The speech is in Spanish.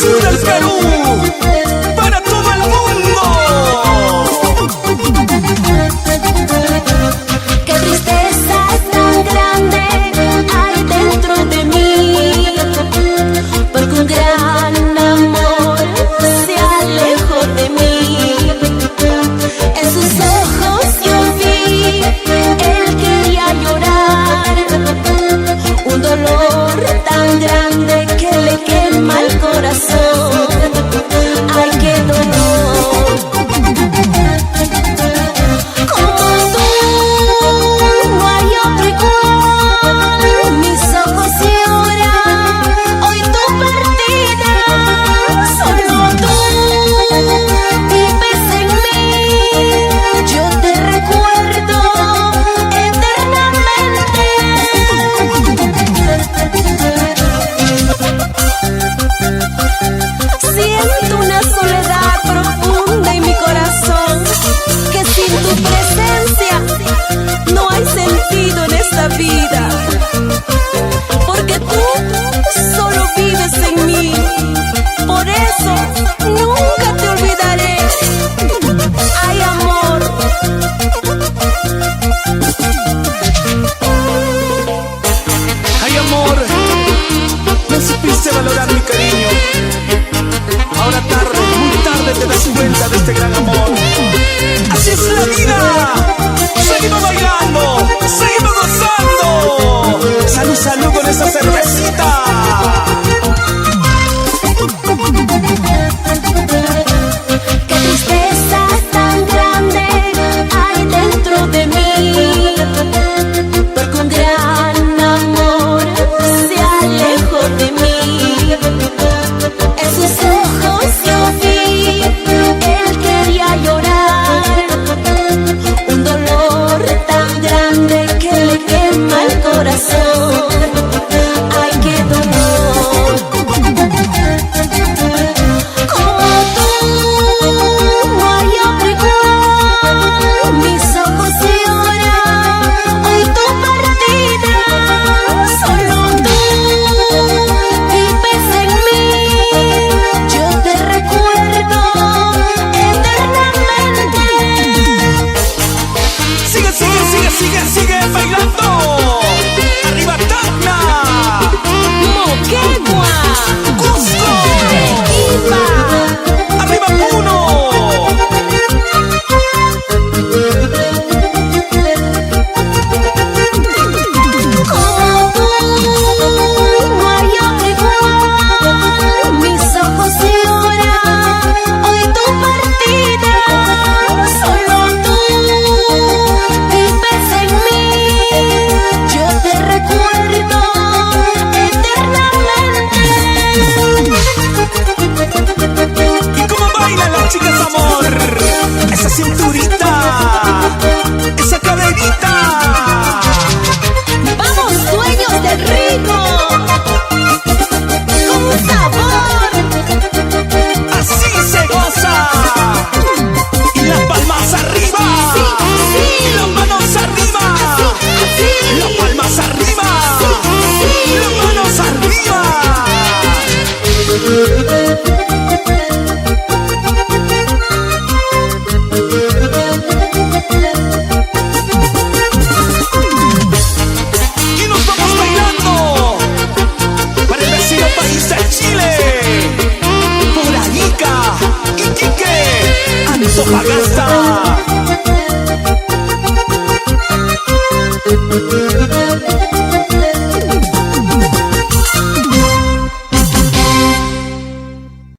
sur del Perú, para todo el mundo. Qué tristeza tan grande hay dentro de mí, porque un gran amor se alejó de mí. En sus ojos yo vi, él quería llorar, un dolor tan grande que le quema el corazón. Ay, qué dolor. Como tú, no hay otro igual. Mis ojos lloran hoy tu partida. Solo tú vives en mí. Yo te recuerdo eternamente. Siento una soledad profunda en mi corazón, que sin tu presencia no hay sentido en esta vida, porque tú solo vives en mí. Por eso nunca te olvidaré. Ay, amor. Ay, amor, no supiste valorar mi cariño. Ahora tarde, muy tarde te das cuenta de este gran amor. Así es la vida. Seguimos bailando, seguimos gozando. Salud, salud con esa cervecita. Qué tristeza tan grande hay dentro de mí, porque un gran amor se alejó de mí. En sus ojos yo vi, él quería llorar, un dolor tan grande que le quema el corazón. Ay, qué dolor. Como tú, no hay otro igual. Mis ojos lloran hoy tu partida. Solo tú vives en mí. Yo te recuerdo eternamente. Sigue, sigue, sigue, sigue, sigue bailando. Arriba Tacna, Moquegua, Cusco, Arequipa, arriba Puno. como tú, no hay otro igual. Mis ojos lloran hoy tu partida. Solo tú vives en mí. Yo te recuerdo eternamente. ¿Y cómo bailan las chicas, amor? Esa cinturita, esa caderita. Vamos, dueños del ritmo, con sabor. Así se goza. Y las palmas arriba. Y las manos arriba. Las palmas arriba. Las manos arriba. Y nos vamos bailando para el vecino país de Chile, por Arica, Iquique, Antofagasta.